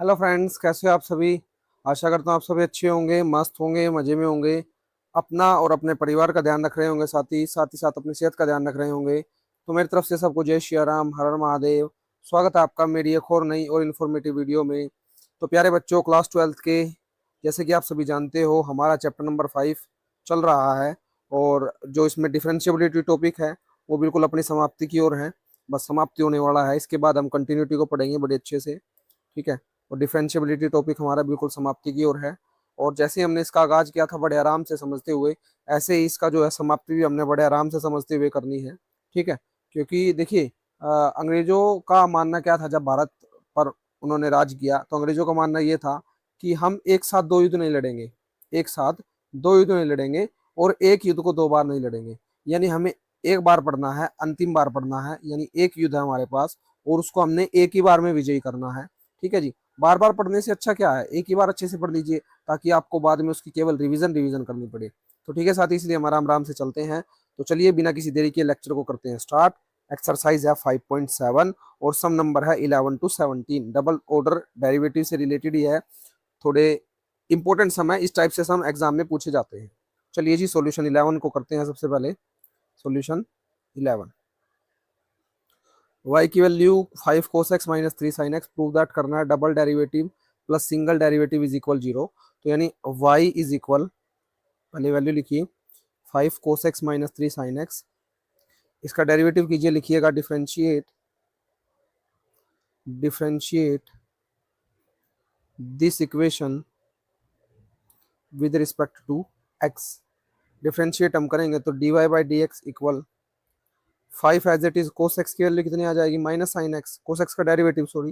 Hello friends, कैसे हो आप सभी। आशा करता हूँ आप सभी अच्छे होंगे, मस्त होंगे, मजे में होंगे। अपना और अपने परिवार का ध्यान रख रहे होंगे, साथ ही साथ अपनी सेहत का ध्यान रख रहे होंगे। तो मेरी तरफ से सबको जय श्री राम, हर हर महादेव। स्वागत है आपका मेरी एक और नई और इन्फॉर्मेटिव वीडियो में। तो प्यारे बच्चों, क्लास 12th के जैसे कि आप सभी जानते हो, हमारा चैप्टर नंबर 5 चल रहा है। और जो इसमें डिफरेंशियबिलिटी टॉपिक है वो बिल्कुल अपनी समाप्ति की ओर है। बस समाप्ति होने वाला है, इसके बाद हम कंटिन्यूटी को पढ़ेंगे बड़े अच्छे से। ठीक है। और डिफरेंशियबिलिटी टॉपिक हमारा बिल्कुल समाप्ति की ओर है। और जैसे ही हमने इसका आगाज किया था बड़े आराम से समझते हुए, ऐसे ही इसका जो है समाप्ति भी हमने बड़े आराम से समझते हुए करनी है। ठीक है। क्योंकि देखिए, अंग्रेजों का मानना क्या था जब भारत पर उन्होंने राज किया, तो अंग्रेजों का मानना ये था कि हम एक साथ दो युद्ध नहीं लड़ेंगे। एक साथ दो युद्ध नहीं लड़ेंगे और एक युद्ध को दो बार नहीं लड़ेंगे। यानी हमें एक बार पढ़ना है, अंतिम बार पढ़ना है। यानी एक युद्ध है हमारे पास और उसको हमने एक ही बार में विजयी करना है। ठीक है जी। बार बार पढ़ने से अच्छा क्या है, एक ही बार अच्छे से पढ़ लीजिए ताकि आपको बाद में उसकी केवल रिवीजन रिवीजन करनी पड़े। तो ठीक है साथी, इसलिए हम आराम आराम से चलते हैं। तो चलिए बिना किसी देरी के लेक्चर को करते हैं स्टार्ट। एक्सरसाइज है 5.7 और सम नंबर है 11 to 17। डबल ऑर्डर डेरिवेटिव से रिलेटेड ही है। थोड़े इंपॉर्टेंट सम है, इस टाइप से सम एग्जाम में पूछे जाते हैं। चलिए जी, सॉल्यूशन 11 को करते हैं सबसे पहले। सॉल्यूशन 11, y की value 5 cos x minus 3 sin x। Prove that करना है double derivative plus single derivative is equal 0। तो यानी y इज इक्वल, पहले वैल्यू लिखिए 5 cos x minus 3 sin x। इसका डेरिवेटिव कीजिए, लिखिएगा differentiate differentiate this equation with respect to x। Differentiate हम करेंगे तो dy by D X equal 5 as it is cos x की वैल्यू कितनी आ जाएगी, माइनस साइन एक्स। कोस एक्स का डेरिवेटिव, सॉरी,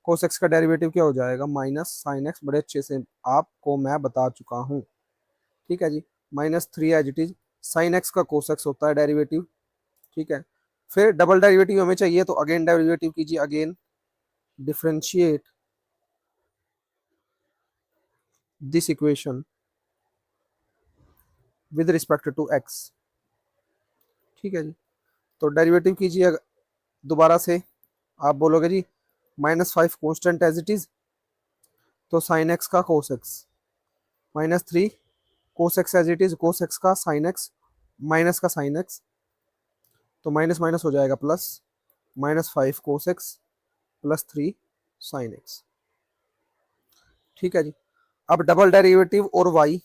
कोस एक्स का डेरिवेटिव क्या हो जाएगा, माइनस साइन एक्स। बड़े अच्छे से आपको मैं बता चुका हूँ। ठीक है जी। Minus 3 as it is sine X का कोस एक्स होता है डेरिवेटिव। ठीक है। फिर डबल डेरिवेटिव हमें चाहिए तो अगेन डेरिवेटिव कीजिए, again differentiate this equation with respect to X. ठीक है जी। तो डेरिवेटिव कीजिए दोबारा से। आप बोलोगे जी -5 कॉन्स्टेंट एज इट इज, तो साइन एक्स का cos X, -3 cos X as it is, cos X का साइन एक्स, माइनस का साइन एक्स, तो माइनस माइनस हो जाएगा plus, -5 cos X plus 3 sine X. ठीक है जी। अब डबल डेरिवेटिव और y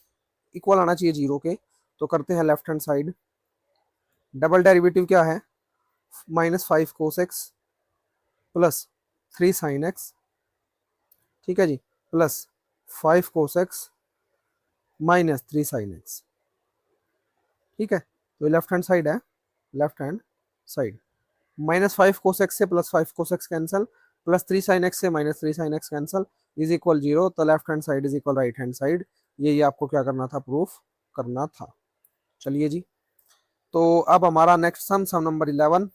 इक्वल आना चाहिए 0 के, तो करते हैं left hand side. Double derivative क्या है, -5 cos X plus 3 sine X. ठीक है जी। Plus 5 cos X minus 3 sine X. ठीक है। तो लेफ्ट हैंड साइड है, left hand side. -5 cos X से +5 cos X cancel, +3 sine X से -3 sine X cancel, is equal 0। तो left hand side is equal right hand side. ये आपको क्या करना था, प्रूफ करना था। चलिए जी। तो अब हमारा next sum, sum number 11,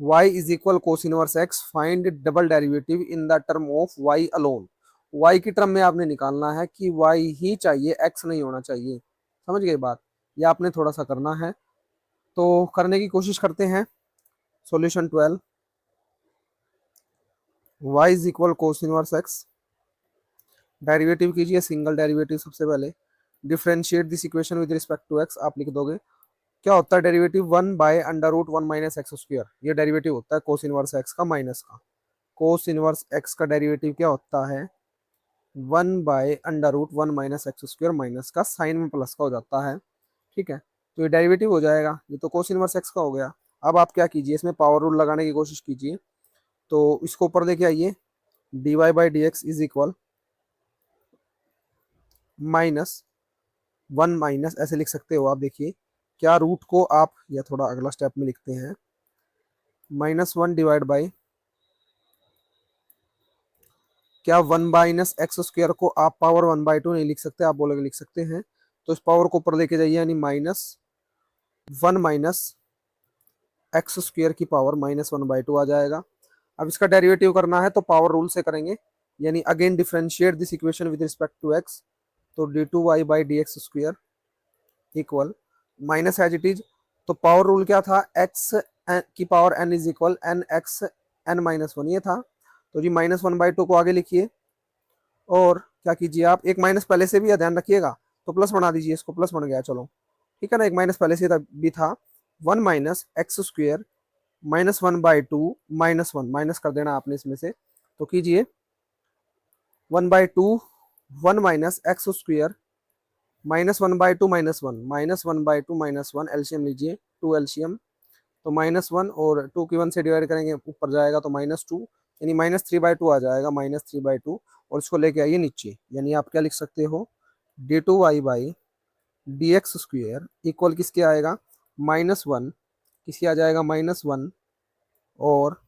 y is equal cos inverse x। Find double derivative in the term of y alone. y की टर्म में आपने निकालना है कि y ही चाहिए, x नहीं होना चाहिए। समझ गए बात, ये आपने थोड़ा सा करना है। तो करने की कोशिश करते हैं। Solution 12, y is equal cos inverse x। Derivative कीजिए, सिंगल डेरिवेटिव सबसे पहले। Differentiate this equation with respect to x, आप लिख दोगे क्या होता है डेरिवेटिव, 1/√1 माइनस एक्स स्क्वायर। ये डेरिवेटिव होता है कोस इनवर्स x का माइनस का। कोस इनवर्स x का डेरिवेटिव क्या होता है, 1/√1 माइनस एक्स स्क्वायर, माइनस का साइन में प्लस का हो जाता है। ठीक है। तो ये डेरिवेटिव हो जाएगा, ये तो कोस इनवर्स x का हो गया। अब आप क्या कीजिए, इसमें पावर रूल लगाने की कोशिश कीजिए। तो इसको ऊपर लेके आइए, dy by D x is equal -1 minus, ऐसे लिख सकते हो आप। देखिए क्या रूट को आप, या थोड़ा अगला स्टेप में लिखते हैं, -1 डिवाइड बाई, क्या 1 माइनस एक्स स्क्वायर को आप पावर 1/2 नहीं लिख सकते, आप बोलोगे लिख सकते हैं। तो इस पावर को ऊपर लेके जाइए, यानी -1 माइनस एक्स स्क्वायर की पावर -1/2 आ जाएगा। अब इसका डेरिवेटिव करना है तो पावर रूल से करेंगे, यानी again differentiate this equation with respect to X. तो d2y by D x square equal minus as it is. तो पावर रूल क्या था, x की power n is equal n x n-1, ये था। तो जी -1/2 को आगे लिखिए, और क्या कीजिए आप, एक माइनस पहले से भी है ध्यान रखिएगा, तो प्लस बना दीजिए, इसको प्लस बन गया चलो, ठीक है ना, एक माइनस पहले से भी था, 1 - x² -1/2 -1 माइनस कर देना आपने इसमें से, तो कीजिए 1/2 1 - x² -1/2 -1 -1/2 -1 एलसीएम लीजिए, 2 एलसीएम, तो -1 और 2 की 1 से डिवाइड करेंगे ऊपर जाएगा तो -2, यानी -3/2 आ जाएगा, -3/2, और इसको लेके आइए नीचे, यानी आप क्या लिख सकते हो, d2y/dx² इक्वल किसके आएगा, -1, किसके आ जाएगा, -1, और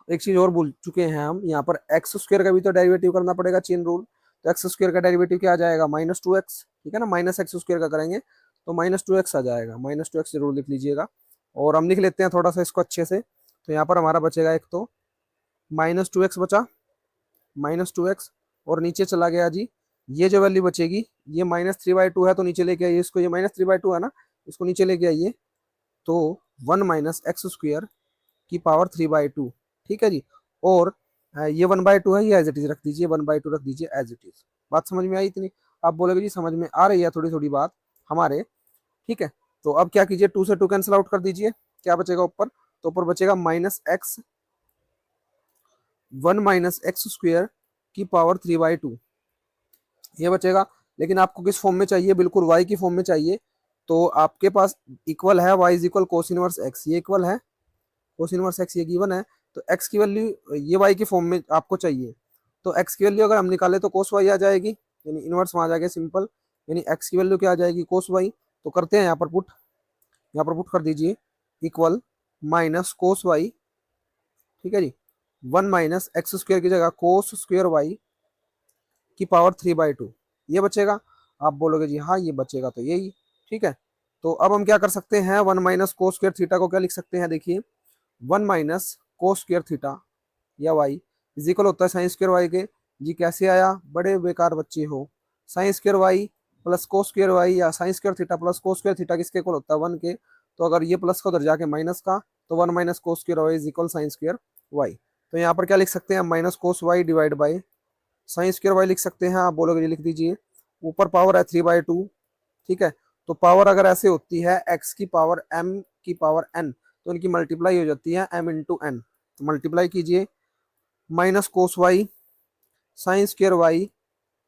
एक चीज और भूल चुके हैं हम, यहाँ पर x² का भी तो डेरिवेटिव करना पड़ेगा, चेन रूल, तो x² का डेरिवेटिव क्या आ जाएगा, -2x, ठीक है ना, -x² का करेंगे तो -2x आ जाएगा, -2x जरूर लिख लीजिएगा। और हम लिख लेते हैं थोड़ा सा इसको अच्छे से, तो यहाँ पर हमारा बचेगा एक तो -2x बचा, -2x, और नीचे चला गया जी, ये जो वैल्यू बचेगी, ये -3/2 है तो नीचे लेके आइए इसको, ये -3/2 है ना, इसको नीचे लेके आइए, तो 1 - x² की पावर 3/2, ठीक है जी। और ये 1/2 है, ये एज इट इज रख दीजिए, 1/2 रख दीजिए एज इट इज। बात समझ में आई इतनी? आप बोलोगे जी समझ में आ रही है थोड़ी थोड़ी बात हमारे, ठीक है। तो अब क्या कीजिए, 2 से 2 कैंसिल आउट कर दीजिए, क्या बचेगा ऊपर, तो ऊपर बचेगा -x 1 - x² की पावर 3/2, ये बचेगा। लेकिन आपको किस फॉर्म में चाहिए, बिल्कुल y की फॉर्म में चाहिए, तो आपके पास इक्वल है y is equal cos inverse x, ये इक्वल है कोस इनवर्स x, ये गिवन है, तो x की वैल्यू ये y की फॉर्म में आपको चाहिए, तो x की वैल्यू अगर हम निकाले तो कोस y आ जाएगी, यानी इनवर्स में आ जाएगा सिंपल, यानी x की वैल्यू क्या आ जाएगी, कोस y। तो करते हैं यहाँ पर पुट, यहाँ पर पुट कर दीजिए, इक्वल माइनस कोस y, ठीक है जी, 1 - x² की जगह कोस² y की पावर 3/2, ये बचेगा। आप बोलोगे जी हाँ ये बचेगा, तो यही, ठीक है। तो अब हम क्या कर सकते हैं, 1 - cos² को क्या लिख सकते हैं, देखिए 1 - cos² या y इज इक्वल होता है sin² y के, जी कैसे आया, बड़े बेकार बच्चे हो, sin² y plus cos² y या sin² प्लस cos² किसके इक्वल होता है, 1 के, तो अगर ये प्लस का उधर जाके माइनस का, तो 1 - cos² y is equal sin²y। तो यहाँ पर क्या लिख सकते हैं, -cos y divide by sin² y लिख सकते हैं, आप बोलोगे जी लिख दीजिए, ऊपर पावर है 3/2, ठीक है। तो पावर अगर ऐसे होती है x की पावर m की पावर n, तो इनकी मल्टीप्लाई हो जाती है m इंटू n, तो मल्टीप्लाई कीजिए, -cos y sin² y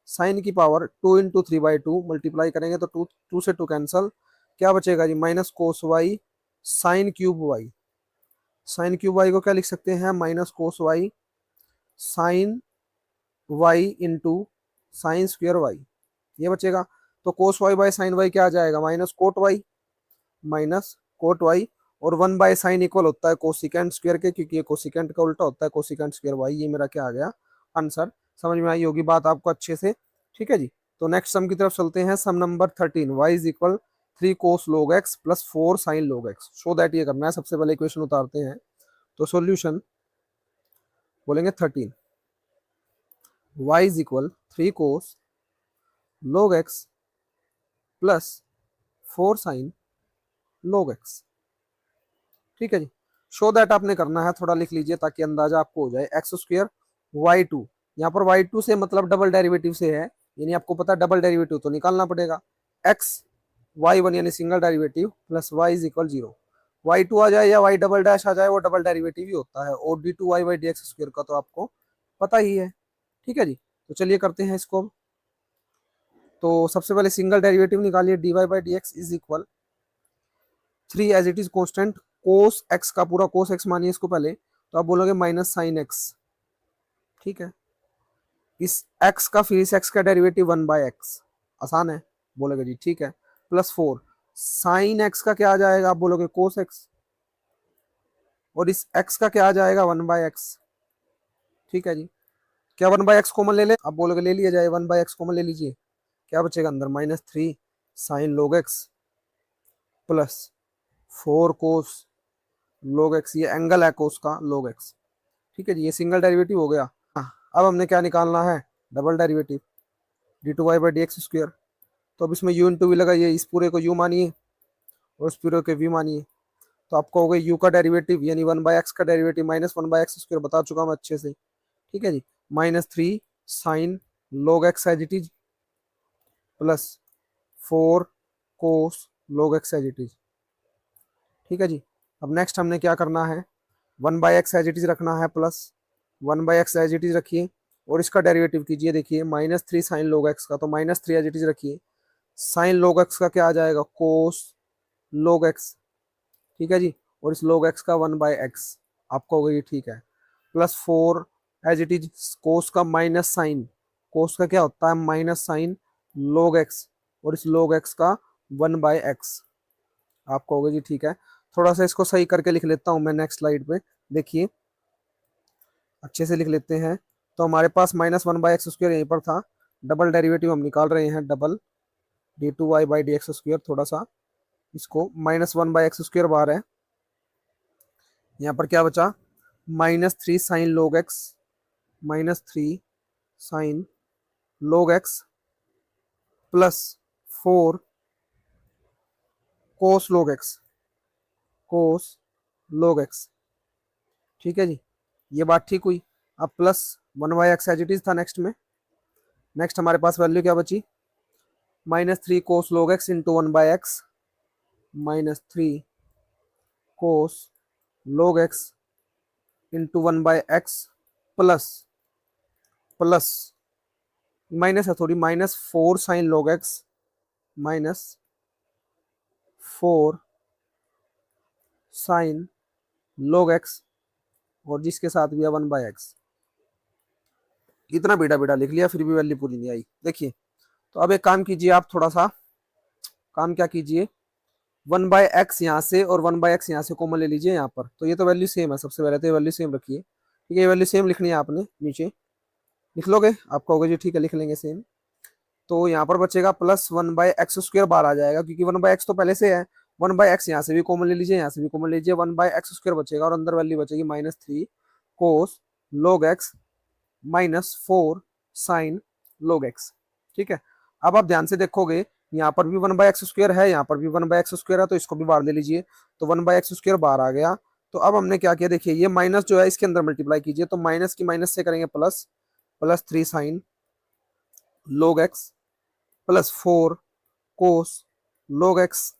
sine की पावर 2 इंटू 3/2, मल्टीप्लाई करेंगे तो 2 से 2 कैंसल, क्या बचेगा जी, -cos y sin³ y को क्या लिख सकते हैं, -cos y sin y into sin²y, ये बचेगा। तो cos y by sin y क्या आ जाएगा, माइनस कोट y, और 1/sin इक्वल होता है कोसिकेंट² के, क्योंकि ये कोसिकेंट का उल्टा होता है, कोसिकेंट²y, ये मेरा क्या आ गया आंसर। समझ में आई होगी बात आपको अच्छे से, ठीक है जी। तो नेक्स्ट सम की तरफ चलते हैं, sum number 13, y is equal 3 cos log x plus 4 sin log x, so that ये करना है, सबसे पहले इक्वेशन उतारते हैं, तो सॉल्यूशन बोलेंगे 13, y is equal 3 cos log x plus 4 sin log x, ठीक है जी। शो दैट आपने करना है, थोड़ा लिख लीजिए ताकि अंदाजा आपको हो जाए, x² y2, यहाँ पर y2 से मतलब डबल डेरिवेटिव से है, यानी आपको पता है डबल डेरिवेटिव तो निकालना पड़ेगा, x y1 यानी single derivative plus y is equal 0, y2 आ जाए या y डबल डैश आ जाए वो डबल डेरिवेटिव ही होता है, और d2y/dx² का तो आपको पता ही है, ठीक है जी। तो चलिए करते हैं इसको, तो सबसे पहले सिंगल डेरिवेटिव निकालिए, dy/dx is equal 3 as it is constant, cos X का पूरा कोस एक्स मानिए इसको पहले, तो आप बोलोगे -sin x, ठीक है। इस x का फिर इस x का डेरिवेटिव 1/x, आसान है, बोलोगे जी ठीक है, प्लस 4 sin x का क्या आ जाएगा, आप बोलोगे कोस एक्स, और इस x का क्या आ जाएगा 1/x, ठीक है जी। क्या 1/x कॉमन ले ले, आप बोलोगे ले लिया जाए, 1/x कॉमन ले लीजिए, क्या बचेगा अंदर, -3 sin log x plus 4 cos log x, ये एंगल है कोस का log x, ठीक है जी, ये सिंगल डेरिवेटिव हो गया। अब हमने क्या निकालना है, डबल डेरिवेटिव d2y/dx², तो अब इसमें u इंटू वी लगाइए, इस पूरे को u मानिए और इस पूरे को v मानिए, तो आपको हो गया u का डेरिवेटिव यानी 1/x का डेरिवेटिव -1/x², बता चुका हूँ अच्छे से, ठीक है जी, -3 sine log x as it is plus 4 cos log x as it is. ठीक है जी। अब नेक्स्ट हमने क्या करना है, 1/x एज इट इज रखना है plus 1/x as it is रखिए और इसका डेरिवेटिव कीजिए। देखिए -3 साइन log x का, तो -3 एज इट इज रखिए। साइन log x का क्या आ जाएगा, कोस log x। ठीक है जी। और इस log x का 1/x आपका हो गई, ठीक है। Plus 4 as it is cos का माइनस साइन, कोस का क्या होता है माइनस साइन log x और इस log x का 1/x आपका हो गया जी, ठीक है। थोड़ा सा इसको सही करके लिख लेता हूं मैं नेक्स्ट स्लाइड पे। देखिए अच्छे से लिख लेते हैं। तो हमारे पास -1/x² यहीं पर था, डबल डेरिवेटिव हम निकाल रहे हैं, डबल d2y/dx²। थोड़ा सा इसको -1/x² बार है, यहाँ पर क्या बचा -3 sine log x, -3 sine log x plus 4 cos log x, cos log x। ठीक है जी, ये बात ठीक हुई। अब plus 1/x as it is था नेक्स्ट में। नेक्स्ट हमारे पास वैल्यू क्या बची, -3 cos log x into 1/x, -3 cos log x into 1/x plus plus minus है थोड़ी, -4 sine log x, -4 sine log x और जिसके साथ भी है 1/x। इतना बेटा बेटा लिख लिया फिर भी वैल्यू पूरी नहीं आई। देखिए तो अब एक काम कीजिए आप, थोड़ा सा काम क्या कीजिए, 1/x यहाँ से और 1/x यहाँ से कॉमन ले लीजिए यहाँ पर। तो ये तो वैल्यू सेम है, सबसे पहले तो ये वैल्यू सेम रखिए। ठीक है, ये वैल्यू सेम लिखनी है आपने, नीचे लिख लोगे आपका होगा जी, ठीक है लिख लेंगे सेम। तो यहाँ पर बचेगा प्लस 1/x² बार आ जाएगा, क्योंकि 1/x तो पहले से है। 1/x यहाँ से भी कॉमन ले लीजिए, यहाँ से भी कॉमन लीजिए, 1/x² बचेगा और अंदर वैल्यू बचेगी -3 cos log x -4 sine log x। ठीक है, अब आप ध्यान से देखोगे यहाँ पर भी 1/x² है, यहाँ पर भी 1/x² है, तो इसको भी बाहर ले लीजिए। तो 1/x² बाहर आ गया। तो अब हमने क्या किया, देखिए ये माइनस जो है इसके अंदर मल्टीप्लाई कीजिए, तो माइनस की माइनस से करेंगे plus, +3 sine log x plus 4 cos log x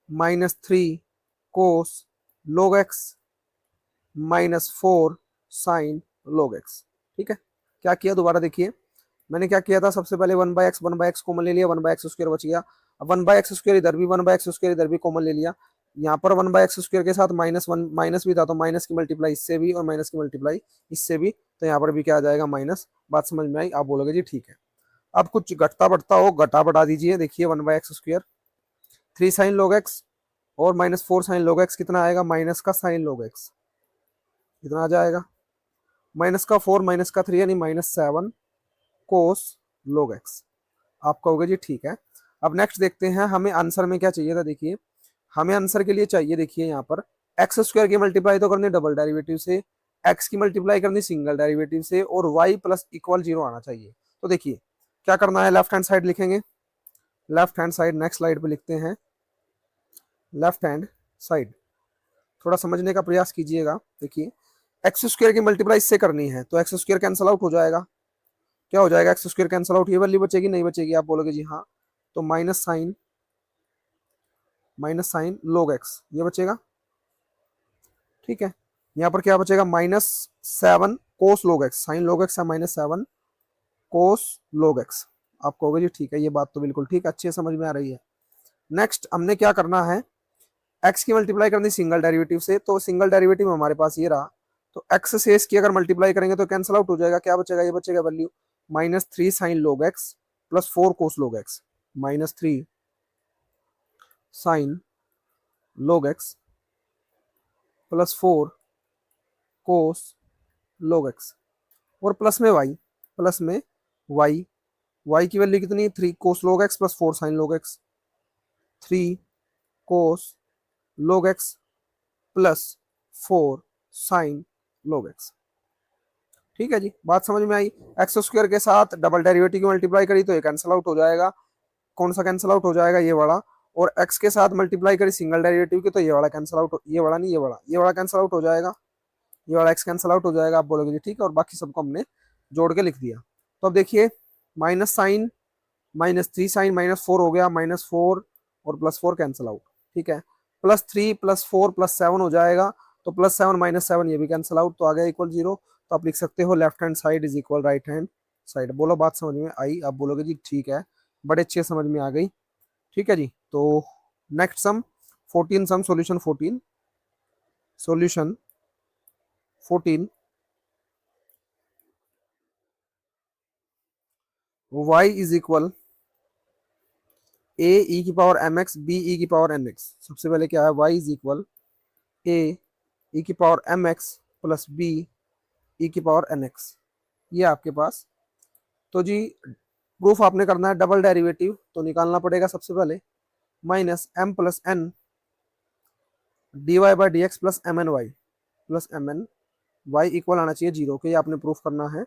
-3 cos log x -4 sine log x। ठीक है, क्या किया दोबारा देखिए, मैंने क्या किया था, सबसे पहले 1/x कॉमन ले लिया, 1/x² बच गया। अब 1/x² इधर भी, 1/x² इधर भी कॉमन ले लिया। यहाँ पर 1/x² के साथ -1 माइनस भी था, तो माइनस की मल्टीप्लाई इससे भी और माइनस की मल्टीप्लाई इससे भी, तो यहाँ पर भी क्या आ जाएगा माइनस। बात समझ में आई, आप बोलोगे जी ठीक है। अब कुछ घटता बढ़ता हो, घटा बढ़ा दीजिए। देखिए 1/x², 3 साइन log x और -4 साइन log x कितना आएगा, माइनस का साइन log x कितना आ जाएगा, माइनस का 4 माइनस का 3 यानी -7 कोस log x आपका होगा जी, ठीक है। अब नेक्स्ट देखते हैं हमें आंसर में क्या चाहिए था। देखिए हमें आंसर के लिए चाहिए, देखिए यहाँ पर x² की मल्टीप्लाई तो करनी डबल डेरिवेटिव से, x की मल्टीप्लाई करनी सिंगल डेरिवेटिव से और y प्लस इक्वल 0 आना चाहिए। तो देखिए क्या करना है, लेफ्ट हैंड साइड लिखेंगे, left hand side next slide पे लिखते हैं, लेफ्ट हैंड साइड थोड़ा समझने का प्रयास कीजिएगा। देखिए x² की मल्टीप्लाई इससे करनी है, तो x² कैंसिल आउट हो जाएगा। क्या हो जाएगा, x² कैंसिल आउट, ये वैल्यू बचेगी नहीं बचेगी, आप बोलोगे जी हाँ। तो माइनस साइन log x ये बचेगा। ठीक है, यहाँ पर क्या बचेगा, -7 cos log x, sine log x है -7 कोस log x आप कहोगे जी ठीक है, ये बात तो बिल्कुल ठीक है, अच्छे समझ में आ रही है। नेक्स्ट हमने क्या करना है, x की मल्टीप्लाई करनी सिंगल डेरिवेटिव से, तो सिंगल डेरिवेटिव हमारे पास ये रहा। तो x से इसकी अगर मल्टीप्लाई करेंगे तो कैंसिल आउट हो जाएगा, क्या बचेगा, ये बचेगा value -3 sine log x plus 4 cos log x, -3 sine log x plus 4 cos log x और प्लस में y, प्लस में y की वैल्यू कितनी, 3 cos log x plus 4 sine log x, 3 cos log x plus 4 sine log x। ठीक है जी, बात समझ में आई। x² के साथ डबल डेरिवेटिव की मल्टीप्लाई करी तो ये कैंसिल आउट हो जाएगा, कौन सा कैंसिल आउट हो जाएगा, ये वाला। और x के साथ मल्टीप्लाई करी सिंगल डेरिवेटिव की तो ये वाला कैंसिल आउट, ये वाला नहीं, ये वाला कैंसिल आउट हो जाएगा, ये वाला x कैंसिल आउट हो जाएगा, आप बोलोगे जी ठीक है। और बाकी सबको हमने जोड़ के लिख दिया। तो अब देखिए माइनस साइन -3 sin -4 हो गया, -4 और +4 कैंसिल आउट, ठीक है। +3 +4 +7 हो जाएगा, तो +7 -7 ये भी कैंसिल आउट, तो आ गया इक्वल 0। तो आप लिख सकते हो left hand side is equal right hand side. बोलो बात समझ में आई? आप बोलोगे जी ठीक है, बड़े अच्छे समझ में आ गई, ठीक है जी। तो next sum 14 sum solution 14 solution 14 y is equal a e की power m x b e की पावर एन एक्स। सबसे पहले क्या है, y is equal a e की power m x plus b e की पावर एन एक्स, ये आपके पास। तो जी प्रूफ आपने करना है डबल डेरिवेटिव, तो निकालना पड़ेगा सबसे पहले -m+n dy by D X plus M N Y plus M N Y equal आना चाहिए 0 के, ये आपने प्रूफ करना है।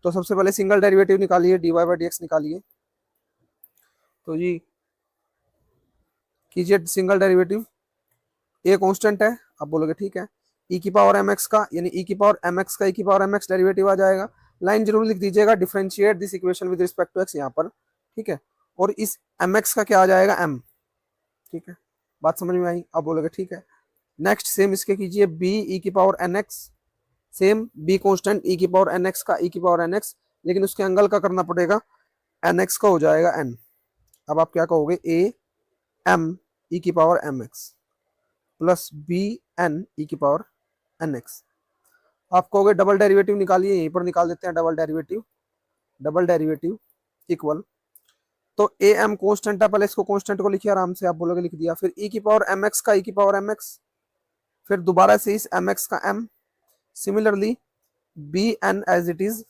तो सबसे पहले सिंगल डेरिवेटिव निकालिए, dy बाई डी एक्स निकालिए। तो जी कीजिए सिंगल डेरिवेटिव, ए कांस्टेंट है, आप बोलोगे ठीक है। ई की पावर एम एक्स का यानी ई की पावर एम एक्स का ई की पावर एम एक्स डेरिवेटिव आ जाएगा। लाइन जरूर लिख दीजिएगा, differentiate this equation with respect to x यहाँ पर, ठीक है। और इस एम एक्स का क्या आ जाएगा, एम, ठीक है। बात समझ में आई? आप बोलोगे ठीक है। नेक्स्ट सेम इसके कीजिए बी ई की power n x, same b constant e की पावर एन एक्स का ई की पावर एन एक्स, लेकिन उसके एंगल का करना पड़ेगा, एन एक्स का हो जाएगा एन। अब आप क्या कहोगे, ए एम ई की power m x plus b n e की पावर एन एक्स। आप कहोगे डबल डेरिवेटिव निकालिए, यहीं पर निकाल देते हैं double derivative. Double derivative equal, तो ए एम कॉन्स्टेंट है, पहले इसको कॉन्स्टेंट को लिखिए आराम से, आप बोलोगे लिख दिया। फिर ई की पावर एम एक्स का ई की पावर एम एक्स, फिर दोबारा से इस एम एक्स का m, similarly b n as it is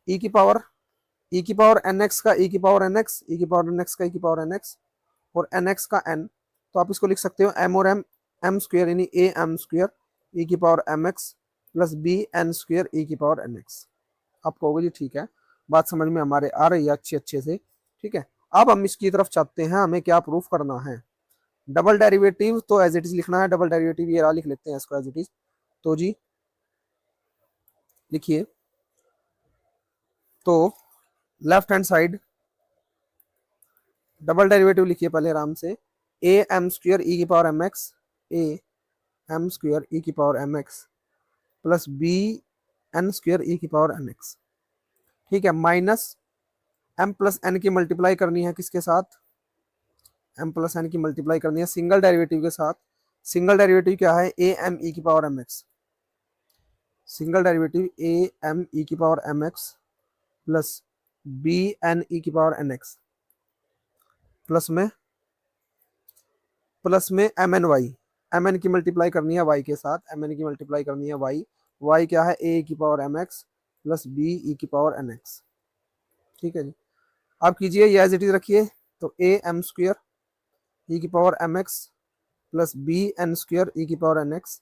e की पावर एन एक्स का ई की पावर एन एक्स, ई की पावर एन एक्स का ई की पावर एन एक्स और एन एक्स का एन। तो आप इसको लिख सकते हो एम और एम, एम स्क्वेयर यानी ए एम स्क्वेयर ई की power m x plus b n square e की पावर एन एक्स। आप कहोगे जी ठीक है, बात समझ में हमारे आ रही है अच्छे से, ठीक है। अब हम इसकी तरफ चाहते हैं, हमें क्या प्रूफ करना है, डबल डेरिवेटिव तो एज इट इज लिखना है, डबल डेरिवेटिव ये रहा, लिख लेते हैं इसको एज इट इज। तो जी लिखिए, तो left hand side double derivative लिखिए पहले आराम से, ए एम स्क्वेयर ई की power m x, a m square e की power m x plus b n square e की पावर एन एक्स, ठीक है। माइनस एम प्लस एन की मल्टीप्लाई करनी है किसके साथ, एम प्लस एन की मल्टीप्लाई करनी है सिंगल डेरिवेटिव के साथ। सिंगल डेरिवेटिव क्या है, ए एम ई की power m x, single derivative a m e की power m x plus b n e की पावर एन एक्स प्लस में m N y, m n की मल्टीप्लाई करनी है वाई के साथ, एम एन की मल्टीप्लाई करनी है वाई, वाई क्या है, ए की power m x plus b e की पावर एन एक्स, ठीक है जी। आप कीजिए ये एज इट इज रखिए, तो ए एम स्क्वेयर ई की power m x plus b n square e की पावर एन एक्स,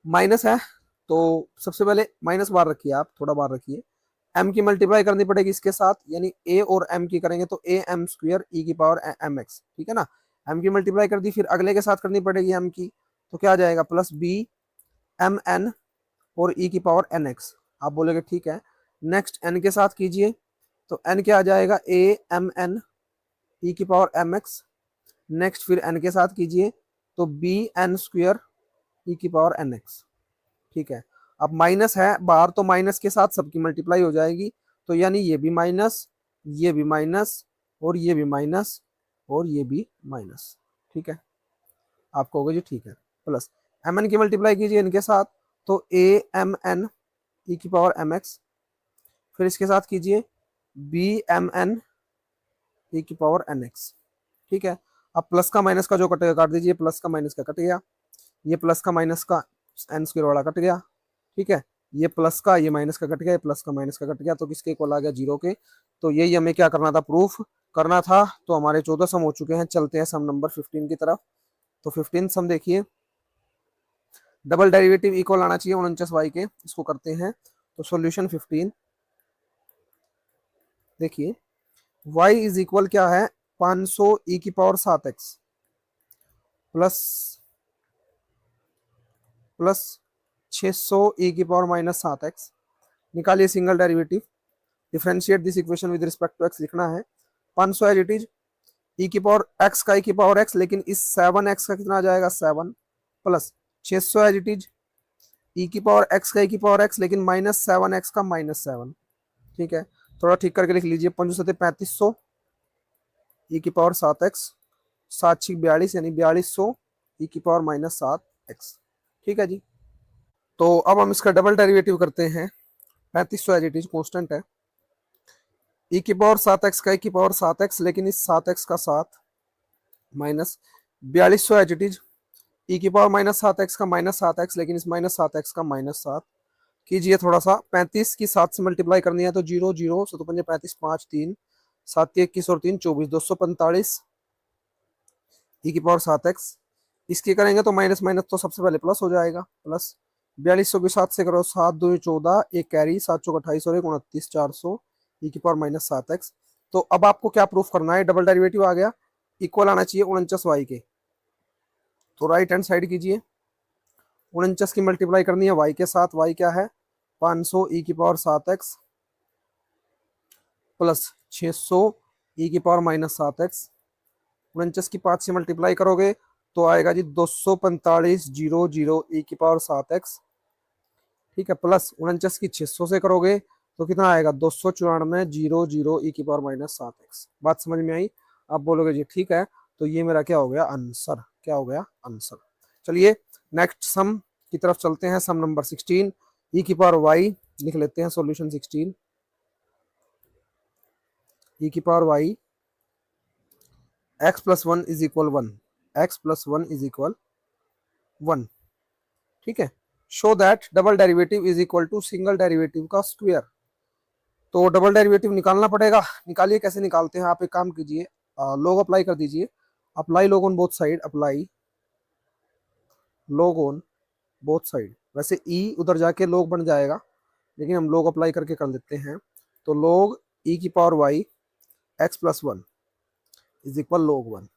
माइनस है तो सबसे पहले माइनस बार रखिए, आप थोड़ा बार रखिए। एम की मल्टीप्लाई करनी पड़ेगी इसके साथ, यानी ए और एम की करेंगे तो ए एम स्क्वेयर ई की पावर एम एक्स, ठीक है ना। एम की मल्टीप्लाई कर दी, फिर अगले के साथ करनी पड़ेगी एम की, तो क्या आ जाएगा, प्लस बी एम एन और ई की पावर एन एक्स। आप बोलेगे ठीक है। नेक्स्ट एन के साथ कीजिए, तो एन क्या आ जाएगा, ए एम एन ई की पावर एम एक्स। नेक्स्ट फिर एन के साथ कीजिए, तो बी एन स्क्वेयर ई की पावर एन एक्स, ठीक है। अब माइनस है बाहर, तो माइनस के साथ सबकी मल्टीप्लाई हो जाएगी, तो यानी ये भी माइनस, ये भी माइनस और ये भी माइनस और ये भी माइनस, ठीक है। आप कहोगे जी ठीक है। प्लस एम एन की मल्टीप्लाई कीजिए इनके साथ, तो ए एम एन ई की पावर एम एक्स, फिर इसके साथ कीजिए बी एम एन ई की पावर एन एक्स, ठीक है। अब प्लस का माइनस का जो कटेगा काट दीजिए, प्लस का माइनस का कट गया, ये प्लस का माइनस का एन स्क्वायर वाला कट गया, ठीक है। ये प्लस का ये माइनस का कट गया, प्लस का माइनस का कट गया, तो किसके इक्वल आ गया, 0 के। तो यही हमें क्या करना था, प्रूफ करना था। तो हमारे 14 सम हो चुके हैं, चलते हैं सम नंबर 15 की तरफ। तो 15 सम देखिए, डबल डेरिवेटिव इक्वल आना चाहिए 49 वाई के, इसको करते हैं। तो सॉल्यूशन 15 देखिए, y इज इक्वल क्या है, 500 ई की पावर 7x प्लस 600 ई की पावर -7x। निकालिए single derivative, differentiate this equation with respect to x लिखना है। 500 एज इट इज, ई की पावर एक्स का ई की पावर एक्स, लेकिन इस 7x का कितना आ जाएगा 7 plus 600 as it is, e की पावर एक्स का ई की पावर एक्स, लेकिन -7x का -7। ठीक है, थोड़ा ठीक करके लिख लीजिए। 5 3500 ई की पावर 7x, 7×6 42 यानी 4200 ई की पावर -7x। ठीक है जी। तो अब हम इसका डबल डेरिवेटिव करते हैं। 3500 एज इट इज कॉन्स्टेंट है, ई की पावर 7x का ई की पावर 7x, लेकिन इस 7x का 7 minus 4200 as it is, e की पावर -7x का -7x, लेकिन इस -7x का -7 कीजिए। थोड़ा सा 35 की 7 से मल्टीप्लाई करनी है तो 0 0 तो 35 5 3 7 21 और 3 24 245 ई की पावर 7x। इसकी करेंगे तो माइनस माइनस तो सबसे पहले प्लस हो जाएगा, प्लस 4200 की 7 से करो 7 2 14, एक कैरी 7 चौक 28 और 29 400 ई की पावर -7x। तो अब आपको क्या प्रूफ करना है, डबल डेरिवेटिव आ गया, इक्वल आना चाहिए 49y के। तो राइट हैंड साइड कीजिए, 49 की मल्टीप्लाई करनी है y के साथ, y क्या है 500 ई की पावर 7x प्लस 600 ई की पावर -7x। 49 की 5 से मल्टीप्लाई करोगे तो आएगा जी 245 00 ई की पावर 7x। ठीक है, प्लस 49 की 600 से करोगे तो कितना आएगा 294 00 ई की पावर -7x। बात समझ में आई? आप बोलोगे जी ठीक है, तो ये मेरा क्या हो गया आंसर, क्या हो गया आंसर। चलिए नेक्स्ट सम की तरफ चलते हैं। सम नंबर 16, ई की पावर वाई लिख लेते हैं सॉल्यूशन 16। ई की पावर वाई x + 1 = 1, x + 1 = 1। ठीक है, show that double derivative is equal to single derivative का स्क्वायर। तो डबल डेरिवेटिव निकालना पड़ेगा, निकालिए। कैसे निकालते हैं, आप एक काम कीजिए, लॉग अप्लाई कर दीजिए। Apply log on both side, apply log on both side. वैसे ई उधर जाके लॉग बन जाएगा, लेकिन हम लॉग अप्लाई करके कर लेते हैं। तो लॉग ई की पावर वाई x + 1 = log 1।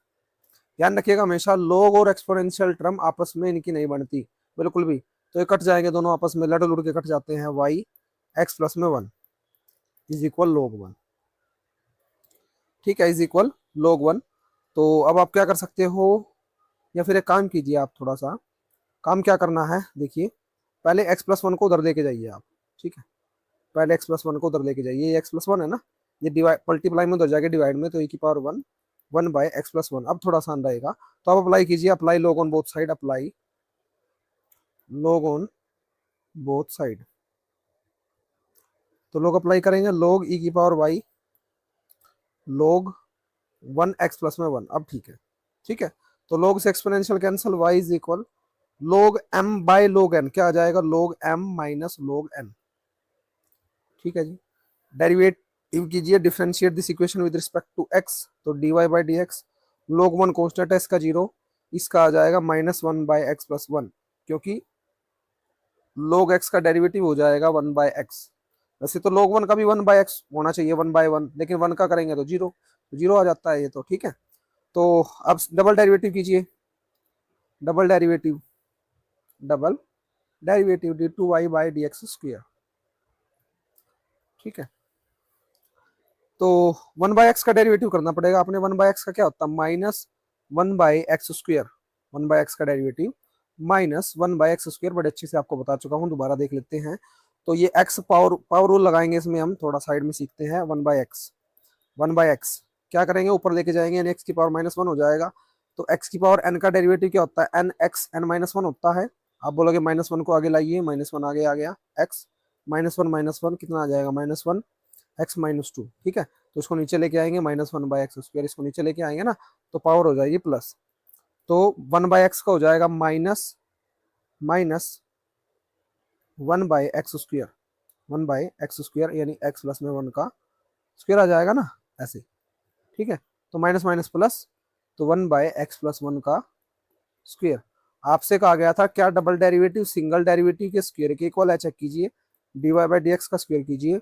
ध्यान रखिएगा हमेशा लॉग और एक्सपोनेंशियल टर्म आपस में इनकी नहीं बनती बिल्कुल भी, तो ये कट जाएंगे दोनों, आपस में लड़ लुड़ के कट जाते हैं। y x + 1 = log 1। ठीक है, = log 1। तो अब आप क्या कर सकते हो, या फिर एक काम कीजिए, आप थोड़ा सा काम क्या करना है देखिए, पहले x + 1 को उधर लेके जाइए आप। ठीक है, पहले x + 1 को उधर लेके जाइए, ये x + 1 है ना, ये डिवाइड मल्टीप्लाई में उधर जाके डिवाइड में, तो e की पावर 1 1/x + 1। अब थोड़ा आसान रहेगा, तो आप अप्लाई कीजिए, apply log on both side, apply log on both side. तो लॉग अप्लाई करेंगे, लॉग e की पावर y log 1x + 1। अब ठीक है, ठीक है, तो log से exponential cancel, y = log m/log n। क्या आ जाएगा log m - log n। ठीक है जी, डेरिवेटिव कीजिए, differentiate this equation with respect to x। तो dy/dx, log 1 कॉन्स्टेंट है इसका 0, इसका आ जाएगा -1/x + 1, क्योंकि log x का डेरिवेटिव हो जाएगा 1/x। वैसे तो log 1 का भी 1/x होना चाहिए, 1/1, लेकिन 1 का करेंगे तो 0, 0 आ जाता है ये तो। ठीक है, तो अब डबल डेरिवेटिव कीजिए, double derivative, double derivative d2y/dx²। ठीक है, तो 1/x का डेरिवेटिव करना पड़ेगा अपने। 1/x का क्या होता है -1/x²। 1/x का डेरिवेटिव -1/x², बड़े अच्छे से आपको बता चुका हूँ, दोबारा देख लेते हैं। तो ये x पावर रूल लगाएंगे इसमें, हम थोड़ा साइड में सीखते हैं। 1/x क्या करेंगे, ऊपर लेके जाएंगे, यानी x की पावर -1 हो जाएगा। तो x की पावर n का डेरिवेटिव क्या होता है, nx n-1 होता है। आप बोलोगे -1 को आगे लाइए, -1 आगे आ गया, x -1 कितना आ जाएगा -1 x - 2। ठीक है, तो इसको नीचे लेके आएंगे, -1/x², इसको नीचे लेके आएंगे ना, तो पावर हो जाएगी प्लस। तो 1/x का हो जाएगा माइनस 1/x², 1/x², यानी x + 1 का स्क्वायर आ जाएगा ना, ऐसे। ठीक है, तो माइनस माइनस प्लस, तो 1/x + 1 का स्क्वायर। आपसे कहा गया था क्या डबल डेरिवेटिव सिंगल डेरिवेटिव के स्क्वायर के इक्वल है, चेक कीजिए, dy/dx का स्क्वायर कीजिए।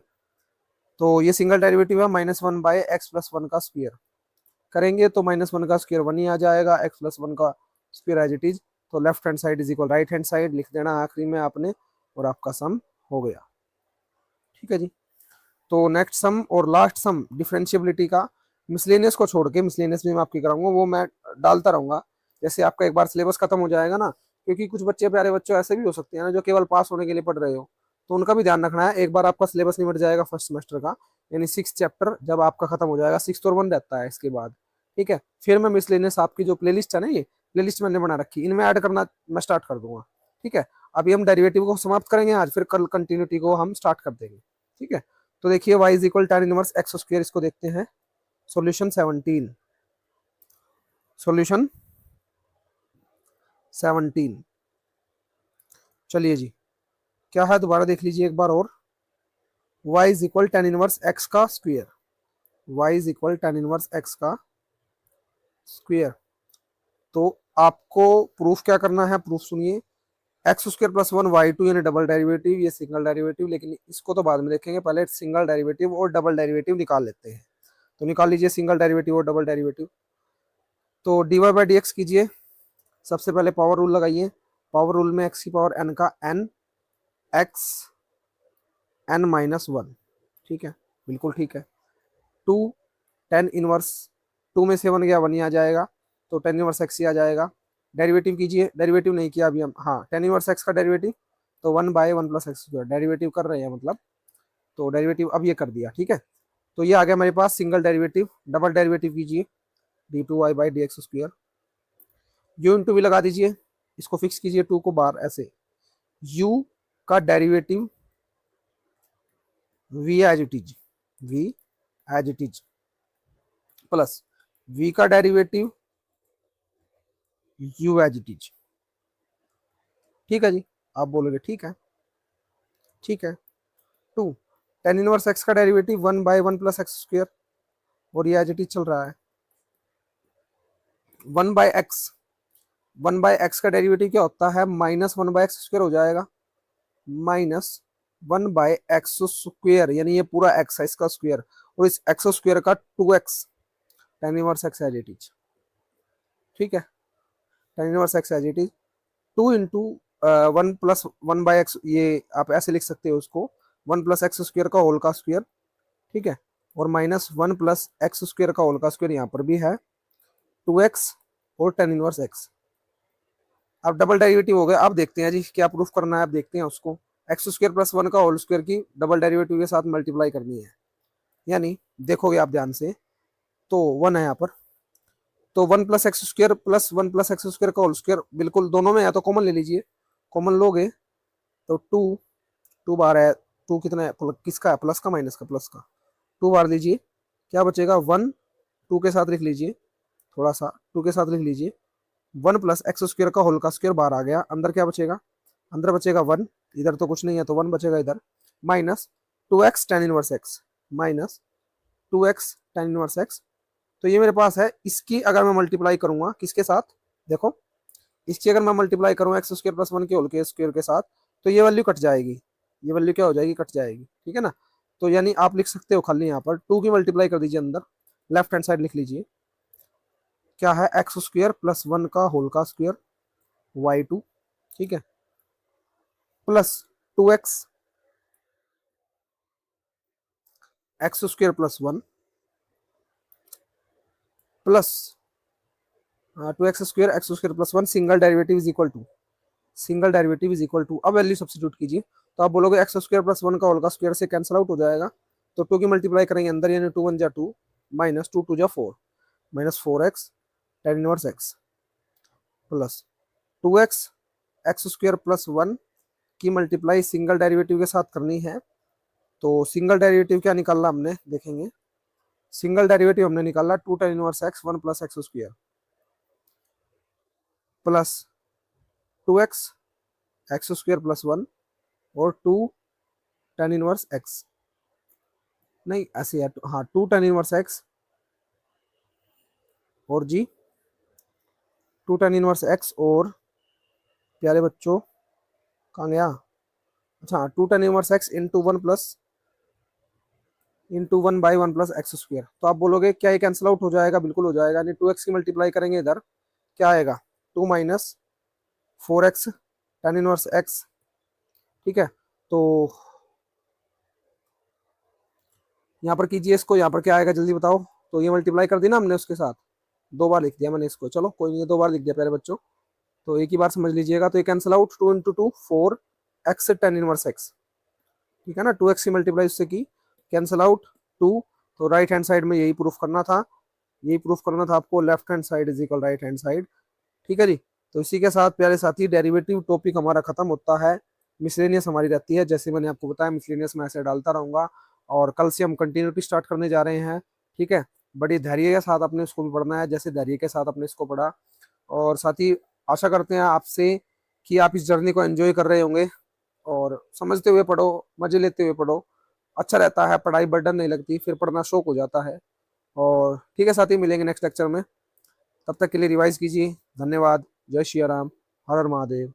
तो ये सिंगल डेरिवेटिव है, -1/x + 1 का स्क्वायर करेंगे तो -1 का स्क्वायर 1 ही आ जाएगा, x + 1 का स्क्वायर एज इट इज। तो left hand side = right hand side लिख देना आखिरी में आपने, और आपका सम हो गया। ठीक है जी, तो नेक्स्ट सम और लास्ट सम डिफरेंशियबिलिटी का मिसलेनियस को छोड़ के, मिसलेनियस भी मैं आपकी कराऊंगा, वो मैं डालता रहूंगा जैसे आपका एक बार सिलेबस खत्म हो जाएगा ना, क्योंकि कुछ बच्चे, प्यारे बच्चों, ऐसे भी हो सकते हैं ना जो केवल पास होने के लिए पढ़ रहे हो, तो उनका भी ध्यान रखना है। एक बार आपका सिलेबस निपट जाएगा फर्स्ट सेमेस्टर का, यानी 6 चैप्टर जब आपका खत्म हो जाएगा, 6 और 1 रहता है इसके बाद, ठीक है, फिर मैं मिसलेनियस आपकी जो प्लेलिस्ट है ना, ये प्लेलिस्ट मैंने बना रखी, इनमें ऐड करना मैं स्टार्ट कर दूंगा, ठीक है। अभी हम डेरिवेटिव को समाप्त करेंगे आज, फिर कल कंटिन्यूटी को हम स्टार्ट कर देंगे, ठीक है। तो देखिए y is equal tan inverse x square, इसको देखते हैं। सॉल्यूशन 17, सॉल्यूशन 17, चलिए जी, क्या है दोबारा देख लीजिए एक बार और। y is equal tan inverse x का square, y is equal tan inverse x का स्क्वायर। तो आपको प्रूफ क्या करना है, प्रूफ सुनिए। एक्स स्क्वायर प्लस 1 y2 यानी डबल डेरिवेटिव, ये सिंगल डेरिवेटिव, लेकिन इसको तो बाद में देखेंगे, पहले सिंगल डेरिवेटिव और डबल डेरिवेटिव निकाल लेते हैं। तो निकाल लीजिए सिंगल डेरिवेटिव और डबल डेरिवेटिव। तो dy बाई डी एक्स कीजिए, सबसे पहले पावर रूल लगाइए। पावर रूल में एक्स की पावर n का n, एक्स n-1, ठीक है, बिल्कुल ठीक है। 2 tan इनवर्स, 2 में से 1 गया 1 ही आ जाएगा, तो tan इनवर्स एक्स ही आ जाएगा। डेरिवेटिव कीजिए, डेरिवेटिव नहीं किया अभी हम, हाँ, tan इनवर्स एक्स का डेरिवेटिव, तो 1/1 प्लस एक्स स्क्वायर, डेरिवेटिव कर रहे हैं मतलब, तो डेरिवेटिव अब ये कर दिया, ठीक है। तो ये आ गया मेरे पास सिंगल डेरिवेटिव। डबल डेरिवेटिव कीजिए, d2y by D x square, u into v लगा दीजिए, इसको फिक्स कीजिए 2 को बार ऐसे, u का derivative v as it is, v as it is, plus v का derivative u as it is, ठीक है जी। आप बोलोगे ठीक है, ठीक है। 2 tan इनवर्स एक्स का डेरिवेटिव 1/1 प्लस एक्स स्क्वायर, और ये एज इट इज चल रहा है। 1/x, 1/x का डेरिवेटिव क्या होता है, -1/x स्क्वायर हो जाएगा, -1/x स्क्वायर, यानी ये पूरा x है इसका स्क्वायर, और इस x स्क्वायर का 2x, tan inverse x as it is, ठीक है, tan inverse x as it is. 2 into 1 plus 1/x, ये आप ऐसे लिख सकते हो उसको, 1 प्लस एक्स स्क्वायर का होल का स्क्वायर, ठीक है, और -1 प्लस एक्स स्क्वायर का होल का स्क्वायर यहाँ पर भी है, 2x और tan इनवर्स x। अब डबल डेरिवेटिव हो गया, अब देखते हैं जी क्या प्रूफ करना है, अब देखते हैं उसको। एक्स स्क्वायर प्लस 1 का होल स्क्वायर की डबल डेरिवेटिव के साथ मल्टीप्लाई करनी है, यानी देखोगे आप ध्यान से, तो 1 है यहाँ पर, तो 1 प्लस एक्स स्क्वायर का होल स्क्वायर, बिल्कुल दोनों में है तो कॉमन ले लीजिए, कॉमन लोगे तो 2 बार है, 2 कितना है, किसका है, प्लस का माइनस का, प्लस का, 2 बार लीजिए, क्या बचेगा 1, 2 के साथ लिख लीजिए, थोड़ा सा 2 के साथ लिख लीजिए, 1 प्लस एक्स स्क्वायर का होल का स्क्वायर बाहर आ गया, अंदर क्या बचेगा, अंदर बचेगा 1, इधर तो कुछ नहीं है तो 1 बचेगा इधर, minus 2x tan inverse x, minus 2x tan inverse x। तो ये मेरे पास है, इसकी अगर मैं मल्टीप्लाई करूंगा किसके साथ, देखो, इसकी अगर मैं मल्टीप्लाई करूँ एक्स स्क्वायर प्लस 1 के होल के स्क्वायर के साथ, तो ये वैल्यू कट जाएगी, ये वैल्यू क्या हो जाएगी, कट जाएगी, ठीक है ना। तो यानी आप लिख सकते हो खाली यहाँ पर 2 की मल्टीप्लाई कर दीजिए अंदर, लेफ्ट हैंड साइड लिख लीजिए, क्या है, एक्स स्क्वायर प्लस 1 का होल का स्क्वायर y2, ठीक है, plus 2x x square plus 1 plus 2x square x square plus 1, single derivative is equal to, single derivative is equal to, अब वैल्यू सब्स्टिट्यूट कीजिए, तो आप बोलोगे एक्स स्क्वायर प्लस 1 का होल का स्क्वायर से कैंसिल आउट हो जाएगा, तो 2 की मल्टीप्लाई करेंगे अंदर, यानी 2 1 जा 2, माइनस 2 2 जा 4, minus 4x tan inverse x, plus 2x x square plus 1 की मल्टीप्लाई सिंगल डेरिवेटिव के साथ करनी है, तो सिंगल डेरिवेटिव क्या निकालना हमने, देखेंगे, सिंगल डेरिवेटिव हमने निकाला 2 tan inverse x 1 plus x square, plus 2x x square plus 1 और 2 tan इनवर्स x, नहीं ऐसे है, हाँ 2 tan इनवर्स x और जी 2 tan इनवर्स x, और प्यारे बच्चों कहाँ गया, अच्छा 2 tan inverse x into 1 plus into 1/1 plus x square. तो आप बोलोगे क्या ये कैंसिल आउट हो जाएगा, बिल्कुल हो जाएगा, यानी 2x की मल्टीप्लाई करेंगे इधर, क्या आएगा 2 minus 4x tan inverse x, ठीक है। तो यहाँ पर कीजिए इसको, यहाँ पर क्या आएगा जल्दी बताओ। तो ये मल्टीप्लाई कर दी ना हमने उसके साथ, 2 बार लिख दिया मैंने इसको, चलो कोई नहीं, 2 बार लिख दिया प्यारे बच्चों। तो एक ही बार समझ लीजिएगा। तो ये कैंसिल आउट, 2 × 2 4, एक्स से टेन इनवर्स एक्स, ठीक है ना, 2x की मल्टीप्लाई उससे की, कैंसिल आउट 2। तो राइट हैंड साइड में यही प्रूफ करना था, यही प्रूफ करना था आपको, left hand side is equal right hand side, ठीक है जी। तो इसी के साथ प्यारे साथी डेरिवेटिव टॉपिक हमारा खत्म होता है। मिसलेनियस हमारी रहती है, जैसे मैंने आपको बताया मिसलेनियस में ऐसे डालता रहूंगा। और कल से हम कंटिन्यूटी स्टार्ट करने जा रहे हैं, ठीक है। बड़ी धैर्य के साथ अपने इसको भी पढ़ना है, जैसे धैर्य के साथ अपने इसको पढ़ा। और साथ ही आशा करते हैं आपसे कि आप इस जर्नी को एंजॉय कर रहे होंगे, और समझते हुए पढ़ो, मजे लेते हुए पढ़ो, अच्छा रहता है, पढ़ाई बर्डन नहीं लगती, फिर पढ़ना शौक हो जाता है। और ठीक है साथी, मिलेंगे नेक्स्ट लेक्चर में, तब तक के लिए रिवाइज कीजिए। धन्यवाद। जय श्री राम। हर हर महादेव।